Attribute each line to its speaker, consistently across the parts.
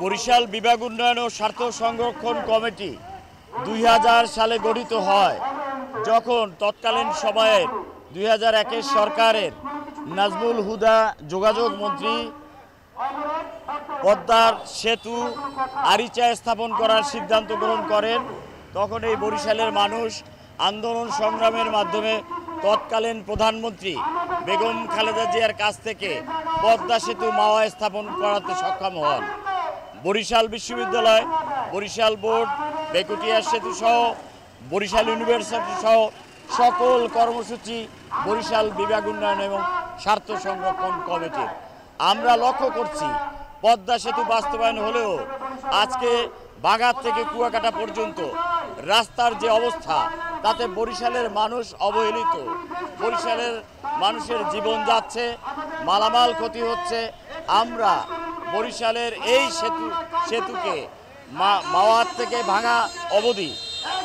Speaker 1: বরিশাল বিভাগ উন্নয়ন ও স্বার্থ সংরক্ষণ কমিটি ২০০০ সালে গঠিত হয়, যখন তৎকালীন সময়ের ২০০১ সরকারের নাজমুল হুদা যোগাযোগ মন্ত্রী পদ্মার সেতু আরিচায় স্থাপন করার সিদ্ধান্ত গ্রহণ করেন। তখন এই বরিশালের মানুষ আন্দোলন সংগ্রামের মাধ্যমে তৎকালীন প্রধানমন্ত্রী বেগম খালেদা জিয়ার কাছ থেকে পদ্মা সেতু মাওয়ায় স্থাপন করাতে সক্ষম হন। বরিশাল বিশ্ববিদ্যালয়, বরিশাল বোর্ড, বেকুটিয়া সেতু সহ বরিশাল ইউনিভার্সিটি সহ সকল কর্মসূচি বরিশাল বিভাগ উন্নয়ন এবং স্বার্থ সংরক্ষণ কমিটির। আমরা লক্ষ্য করছি পদ্মা সেতু বাস্তবায়ন হলেও আজকে বাগাত থেকে কুয়াকাটা পর্যন্ত রাস্তার যে অবস্থা, তাতে বরিশালের মানুষ অবহেলিত। বরিশালের মানুষের জীবন যাচ্ছে, মালামাল ক্ষতি হচ্ছে। আমরা বরিশালের এই সেতুকে মাওয়ার থেকে ভাঙা অবধি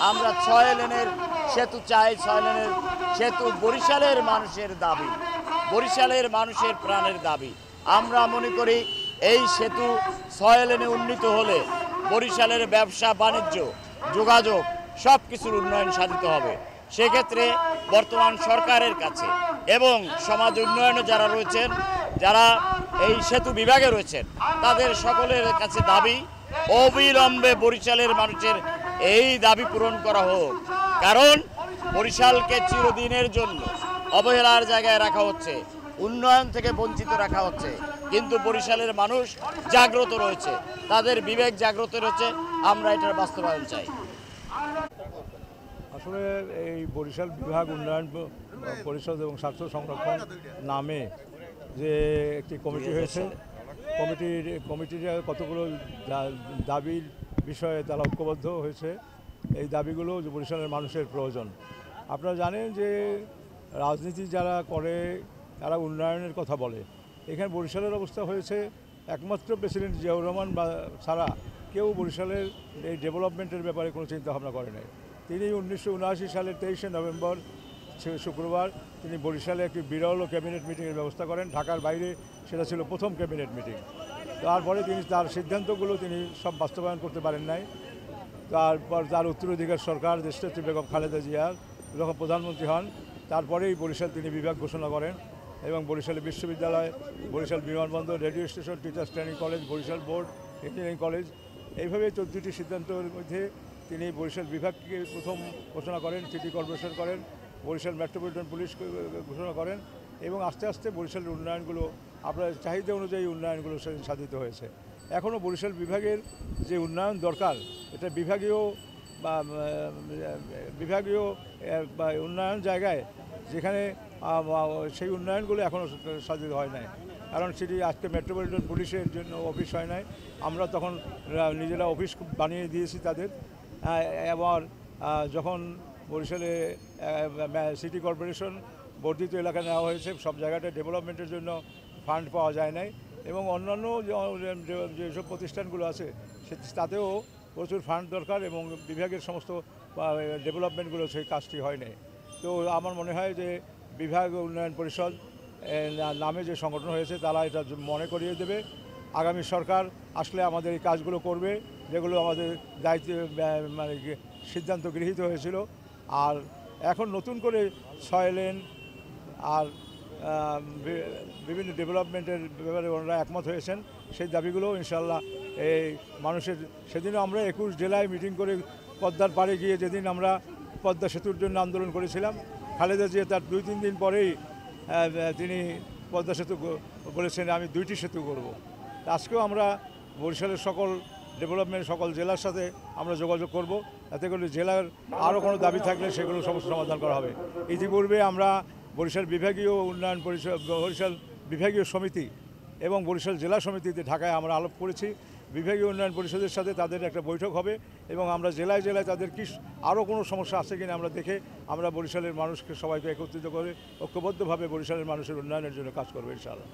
Speaker 1: আমরা ৬ লেনের সেতু চাই। ৬ লেনের সেতু বরিশালের মানুষের দাবি, বরিশালের মানুষের প্রাণের দাবি। আমরা মনে করি এই সেতু ৬ লেনে উন্নীত হলে বরিশালের ব্যবসা বাণিজ্য, যোগাযোগ সব কিছুর উন্নয়ন সাধিত হবে। সেক্ষেত্রে বর্তমান সরকারের কাছে এবং সমাজ উন্নয়নে যারা রয়েছেন, যারা এই সেতু বিভাগে রয়েছেন, তাদের সকলের কাছে দাবি অবিলম্বে বরিশালের মানুষের এই দাবি পূরণ করা হোক। কারণ বরিশালকে চিরদিনের জন্য অবহেলার জায়গায় রাখা হচ্ছে, উন্নয়ন থেকে বঞ্চিত রাখা হচ্ছে। কিন্তু বরিশালের মানুষ জাগ্রত রয়েছে, তাদের বিবেক জাগ্রত রয়েছে। আমরা এটার বাস্তবায়ন চাই।
Speaker 2: আসলে এই বরিশাল বিভাগ উন্নয়ন পরিষদ এবং স্বার্থ সংরক্ষণ নামে যে একটি কমিটি হয়েছে, কমিটির কতগুলো দাবির বিষয়ে তারা ঐক্যবদ্ধ হয়েছে। এই দাবিগুলো যে বরিশালের মানুষের প্রয়োজন। আপনারা জানেন যে রাজনীতি যারা করে তারা উন্নয়নের কথা বলে। এখানে বরিশালের অবস্থা হয়েছে, একমাত্র প্রেসিডেন্ট জিয়াউর রহমান ছাড়া কেউ বরিশালের এই ডেভেলপমেন্টের ব্যাপারে কোনো চিন্তাভাবনা করে নাই। তিনি ১৯৭৯ সালের ২৩শে নভেম্বর শুক্রবার তিনি বরিশালে একটি বিরল ক্যাবিনেট মিটিংয়ের ব্যবস্থা করেন। ঢাকার বাইরে সেটা ছিল প্রথম ক্যাবিনেট মিটিং। তারপরে তিনি তার সিদ্ধান্তগুলো তিনি সব বাস্তবায়ন করতে পারেন নাই। তারপর তার উত্তরাধিকার সরকার দেশনেত্রী বেগম খালেদা জিয়া যখন প্রধানমন্ত্রী হন, তারপরেই বরিশাল তিনি বিভাগ ঘোষণা করেন এবং বরিশালে বিশ্ববিদ্যালয়, বরিশাল বিমানবন্দর, radio station, teachers training college, Barishal board, engineering college, এইভাবে ১৪টি সিদ্ধান্তের মধ্যে তিনি বরিশাল বিভাগকে প্রথম ঘোষণা করেন, সিটি কর্পোরেশন করেন, বরিশাল মেট্রোপলিটন পুলিশ ঘোষণা করেন এবং আস্তে আস্তে বরিশালের উন্নয়নগুলো আপনার চাহিদা অনুযায়ী উন্নয়নগুলো সাধিত হয়েছে। এখনও বরিশাল বিভাগের যে উন্নয়ন দরকার, এটা বিভাগীয় বা উন্নয়ন জায়গায় যেখানে সেই উন্নয়নগুলো এখনও সাধিত হয় নাই। কারণ সেটি আজকে মেট্রোপলিটন পুলিশের জন্য অফিস হয় নাই, আমরা তখন নিজেরা অফিস বানিয়ে দিয়েছি তাদের। এবার যখন বরিশালে সিটি কর্পোরেশন বর্ধিত এলাকা নেওয়া হয়েছে, সব জায়গাটা ডেভেলপমেন্টের জন্য ফান্ড পাওয়া যায় নাই এবং অন্যান্য যেসব প্রতিষ্ঠানগুলো আছে তাতেও প্রচুর ফান্ড দরকার এবং বিভাগের সমস্ত ডেভেলপমেন্টগুলো সেই কাজটি হয় নাই। তো আমার মনে হয় যে বিভাগ উন্নয়ন পরিষদ নামে যে সংগঠন হয়েছে তারা এটা মনে করিয়ে দেবে। আগামী সরকার আসলে আমাদের এই কাজগুলো করবে যেগুলো আমাদের দায়িত্ব মানে সিদ্ধান্ত গৃহীত হয়েছিল। আর এখন নতুন করে ৬ লেন আর বিভিন্ন ডেভেলপমেন্টের ব্যাপারে ওনারা একমত হয়েছেন। সেই দাবিগুলো ইনশাল্লাহ এই মানুষের, সেদিনও আমরা ২১ জেলায় মিটিং করে পদ্মার পাড়ে গিয়ে যেদিন আমরা পদ্মা সেতুর জন্য আন্দোলন করেছিলাম, খালেদা জিয়া তার ২-৩ দিন পরেই তিনি পদ্মা সেতু বলেছেন আমি ২টি সেতু করব। আজকেও আমরা বরিশালের সকল ডেভেলপমেন্ট সকল জেলার সাথে আমরা যোগাযোগ করব, যাতে করে জেলার আরও কোনো দাবি থাকলে সেগুলো সমস্ত সমাধান করা হবে। ইতিপূর্বে আমরা বরিশাল বিভাগীয় উন্নয়ন পরিষদ, বরিশাল বিভাগীয় সমিতি এবং বরিশাল জেলা সমিতিতে ঢাকায় আমরা আলাপ করেছি। বিভাগীয় উন্নয়ন পরিষদের সাথে তাদের একটা বৈঠক হবে এবং আমরা জেলায় জেলায় তাদের কি আরও কোনো সমস্যা আছে কিনা আমরা দেখে আমরা বরিশালের মানুষকে সবাইকে একত্রিত করে ঐক্যবদ্ধভাবে বরিশালের মানুষের উন্নয়নের জন্য কাজ করবো ইনশাআল্লাহ।